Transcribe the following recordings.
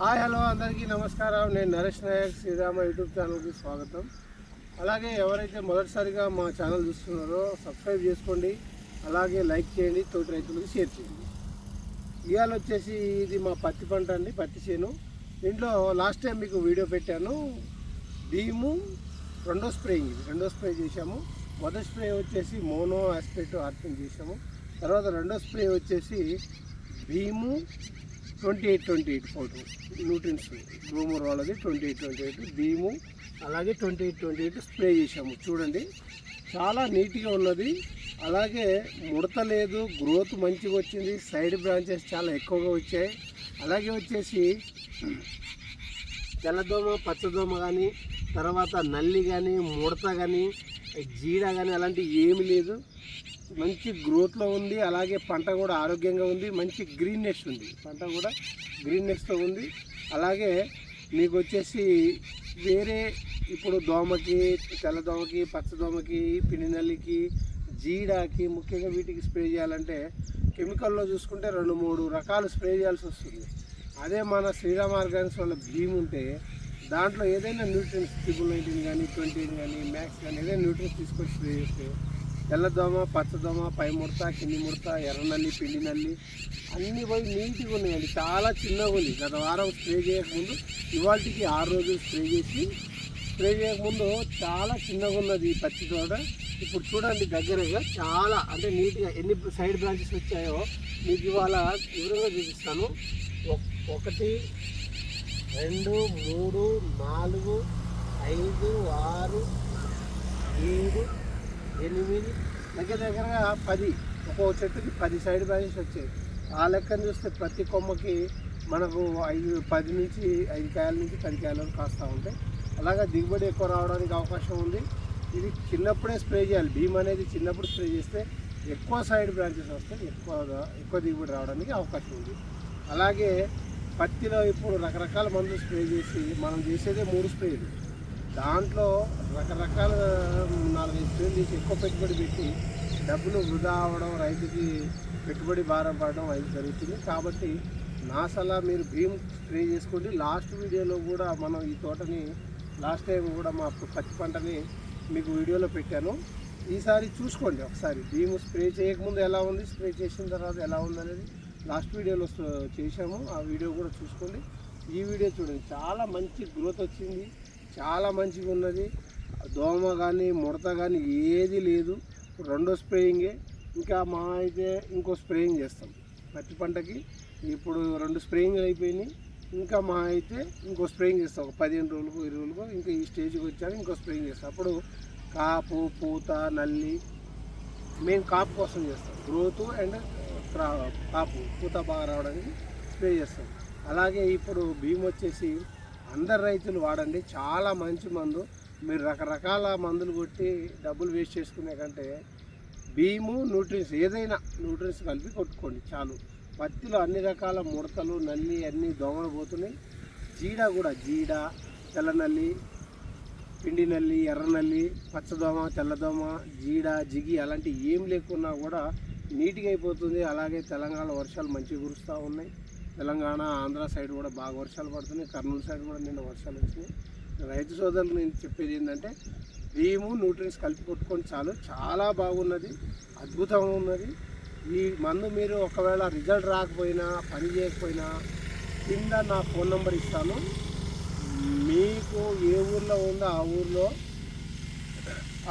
Hi hello అందరికీ నమస్కారం. నేను నరేష్ నాయక్ శ్రీరామ యూట్యూబ్ ఛానల్కి స్వాగతం. అలాగే ఎవరైతే మొదటిసారిగా మా ఛానల్ చూస్తున్నారో సబ్స్క్రైబ్ చేసుకోండి, అలాగే లైక్ చేయండి, తోటి రైతులకు షేర్ చేయండి. ఇవాళ వచ్చేసి ఇది మా పత్తి పంట అండి, పత్తి చేను. దీంట్లో లాస్ట్ టైం మీకు వీడియో పెట్టాను. భీము రెండో స్ప్రే చేశాము. మొదటి స్ప్రే వచ్చేసి మోనో ఆస్పెక్ట్ ఆర్పింగ్ చేశాము. తర్వాత రెండో స్ప్రే వచ్చేసి భీము 28-28 పౌడర్ న్యూట్రిన్స్ గ్రోమర్ వాళ్ళది 28-28 భీము, అలాగే 28-28 స్ప్రే చేసాము. చూడండి చాలా నీట్గా ఉన్నది, అలాగే ముడత లేదు, గ్రోత్ మంచిగా వచ్చింది, సైడ్ బ్రాంచెస్ చాలా ఎక్కువగా వచ్చాయి. అలాగే వచ్చేసి తెల్లదోమ పచ్చదోమ కానీ, తర్వాత నల్లి కానీ, ముడత కానీ, జీడ కానీ అలాంటివి ఏమి లేదు. మంచి గ్రోత్లో ఉంది, అలాగే పంట కూడా ఆరోగ్యంగా ఉంది, మంచి గ్రీన్నెస్ ఉంది, పంట కూడా గ్రీన్నెస్తో ఉంది. అలాగే మీకు వచ్చేసి వేరే ఇప్పుడు దోమకి, తెల్లదోమకి, పచ్చదోమకి, పిండి నల్లికి, జీడాకి ముఖ్యంగా వీటికి స్ప్రే చేయాలంటే కెమికల్లో చూసుకుంటే 2-3 రకాలు స్ప్రే చేయాల్సి వస్తుంది. అదే మన శ్రీరామ ఆర్గానిక్స్ వాళ్ళ భీమ్ ఉంటే దాంట్లో ఏదైనా న్యూట్రియన్స్ 19 కానీ 20 కానీ మ్యాక్స్ కానీ ఏదైనా న్యూట్రియన్స్ తీసుకొచ్చి స్ప్రే చేస్తే తెల్లదోమ పచ్చదోమ, పై ముడత, కింది ముడత, ఎర్రనల్లి, పిండి నల్లి అన్నీ పోయి నీట్గా ఉన్నాయండి. చాలా చిన్నగా ఉంది. గత వారం స్ప్రే చేయకముందు ఇవాళకి 6 రోజులు స్ప్రే చేయకముందు చాలా చిన్నగా ఉన్నది ఈ పత్తి తోట. ఇప్పుడు చూడండి దగ్గరగా చాలా అంటే నీట్గా ఎన్ని సైడ్ బ్రాంచెస్ వచ్చాయో మీకు ఇవాళ వివరంగా చూపిస్తాను. 1 2 3 4 5 6 7 8 దగ్గరగా 10, ఒక్కో చెట్టుకి 10 సైడ్ బ్రాంచెస్ వచ్చాయి. ఆ లెక్కను చూస్తే ప్రతి కొమ్మకి మనకు 10 నుంచి 5 కాయల నుంచి 10 కాయల వరకు కాస్తూ ఉంటాయి. అలాగే దిగుబడి ఎక్కువ రావడానికి అవకాశం ఉంది. ఇది చిన్నప్పుడే స్ప్రే చేయాలి. భీమ్ అనేది చిన్నప్పుడు స్ప్రే చేస్తే ఎక్కువ సైడ్ బ్రాంచెస్ వస్తాయి, ఎక్కువ దిగుబడి రావడానికి అవకాశం ఉంది. అలాగే పత్తిలో ఇప్పుడు రకరకాల మందులు స్ప్రే చేసి మనం చేసేదే 3 స్ప్రేలు. దాంట్లో రకరకాల 4-5 స్ప్రేలు చేసి ఎక్కువ పెట్టుబడి పెట్టి డబ్బులు వృధా అవ్వడం, రైతుకి పెట్టుబడి భారం పడడం అది జరుగుతుంది. కాబట్టి నా సలహా మీరు భీమ్ స్ప్రే చేసుకోండి. లాస్ట్ వీడియోలో కూడా మనం ఈ తోటని లాస్ట్ టైం కూడా మా పత్తి పంటని మీకు వీడియోలో పెట్టాను. ఈసారి చూసుకోండి ఒకసారి. భీమ్ స్ప్రే చేయకముందు ఎలా ఉంది, స్ప్రే చేసిన తర్వాత ఎలా ఉంది అనేది లాస్ట్ వీడియోలో చేశాము. ఆ వీడియో కూడా చూసుకోండి. ఈ వీడియో చూడండి, చాలా మంచి గ్రోత్ వచ్చింది, చాలా మంచిగా ఉన్నది. దోమ కానీ ముడత కానీ ఏది లేదు. రెండో స్ప్రేయింగే, ఇంకా మా అయితే ఇంకో స్ప్రేయింగ్ చేస్తాం పత్తి పంటకి. ఇప్పుడు 2 స్ప్రేయింగ్లు అయిపోయినాయి. ఇంకా మా అయితే ఇంకో స్ప్రేయింగ్ చేస్తాం. ఒక 15 రోజులకు 20 రోజులకు ఇంకా ఈ స్టేజ్కి వచ్చాక ఇంకో స్ప్రేయింగ్ చేస్తాం. అప్పుడు కాపు, పూత, నల్లి మెయిన్ కాపు కోసం చేస్తాం. గ్రోత్ అండ్ కాపు, పూత బాగా రావడానికి స్ప్రే చేస్తాం. అలాగే ఇప్పుడు భీమ్ వచ్చేసి అందరు రైతులు వాడండి, చాలా మంచి మందు. మీరు రకరకాల మందులు కొట్టి డబ్బులు వేస్ట్ చేసుకునే కంటే భీము న్యూట్రియన్స్ ఏదైనా న్యూట్రియన్స్ కలిపి కొట్టుకోండి చాలు. పత్తిలో అన్ని రకాల ముడతలు, నల్లి అన్నీ దోమలు పోతున్నాయి. జీడ, తెల్ల నల్లి, పిండి నల్లి, ఎర్రనల్లి, పచ్చదోమ, తెల్లదోమ, జిగి అలాంటి ఏం లేకున్నా కూడా నీట్గా అయిపోతుంది. అలాగే తెలంగాణ వర్షాలు మంచిగా కురుస్తూ ఉన్నాయి. తెలంగాణ, ఆంధ్ర సైడ్ కూడా బాగా వర్షాలు పడుతున్నాయి. కర్నూలు సైడ్ కూడా నిన్న వర్షాలు వచ్చినాయి. రైతు సోదరులు నేను చెప్పేది ఏంటంటే భీము న్యూట్రియన్స్ కలిపి కొట్టుకొని చాలు, చాలా బాగున్నది, అద్భుతంగా ఉన్నది. ఈ మందు మీరు ఒకవేళ రిజల్ట్ రాకపోయినా, పని చేయకపోయినా కింద నా ఫోన్ నెంబర్ ఇస్తాను. మీకు ఏ ఊర్లో ఉందో ఆ ఊర్లో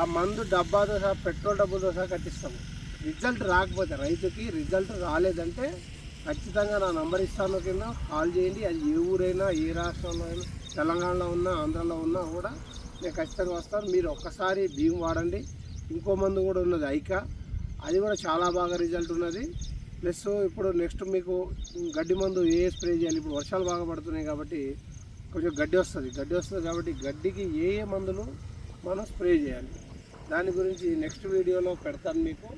ఆ మందు డబ్బాతో సహా, పెట్రోల్ డబ్బులతో సహా కట్టిస్తాము. రిజల్ట్ రాకపోతే, రైతుకి రిజల్ట్ రాలేదంటే ఖచ్చితంగా నా నంబర్ ఇస్తాను, కింద కాల్ చేయండి. అది ఏ ఊరైనా, ఏ రాష్ట్రంలో అయినా, తెలంగాణలో ఉన్నా, ఆంధ్రాలో ఉన్నా కూడా నేను ఖచ్చితంగా వస్తాను. మీరు ఒక్కసారి భీమ్ వాడండి. ఇంకో మందు కూడా ఉన్నది ఐకా, అది కూడా చాలా బాగా రిజల్ట్ ఉన్నది. ప్లస్ ఇప్పుడు నెక్స్ట్ మీకు గడ్డి మందు ఏ స్ప్రే చేయాలి. ఇప్పుడు వర్షాలు బాగా పడుతున్నాయి కాబట్టి కొంచెం గడ్డి వస్తుంది కాబట్టి గడ్డికి ఏ మందులు మనం స్ప్రే చేయాలి దాని గురించి నెక్స్ట్ వీడియోలో పెడతాను మీకు.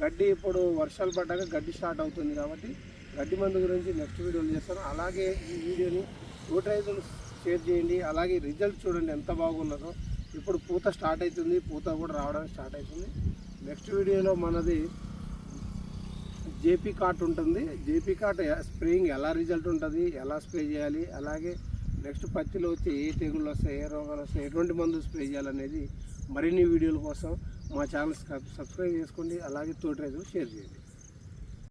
గడ్డి ఇప్పుడు వర్షాలు పడ్డాక గడ్డి స్టార్ట్ అవుతుంది కాబట్టి గడ్డి మందు గురించి నెక్స్ట్ వీడియోలు చేస్తాను. అలాగే ఈ వీడియోని తోటి రైతులు షేర్ చేయండి. అలాగే రిజల్ట్ చూడండి ఎంత బాగున్నదో. ఇప్పుడు పూత స్టార్ట్ అవుతుంది, పూత కూడా రావడానికి స్టార్ట్ అవుతుంది. నెక్స్ట్ వీడియోలో మనది జేపీ కార్ట్ ఉంటుంది. జేపీ కార్ట్ స్ప్రేయింగ్ ఎలా రిజల్ట్ ఉంటుంది, ఎలా స్ప్రే చేయాలి, అలాగే నెక్స్ట్ పత్తిలో వచ్చే ఏ తెగుళ్ళు వస్తాయి, ఏ రోగాలు వస్తాయి, ఎటువంటి మందులు స్ప్రే చేయాలనేది మరిన్ని వీడియోల కోసం మా ఛానల్ సబ్స్క్రైబ్ చేసుకోండి. అలాగే తోటి రైతులు షేర్ చేయండి.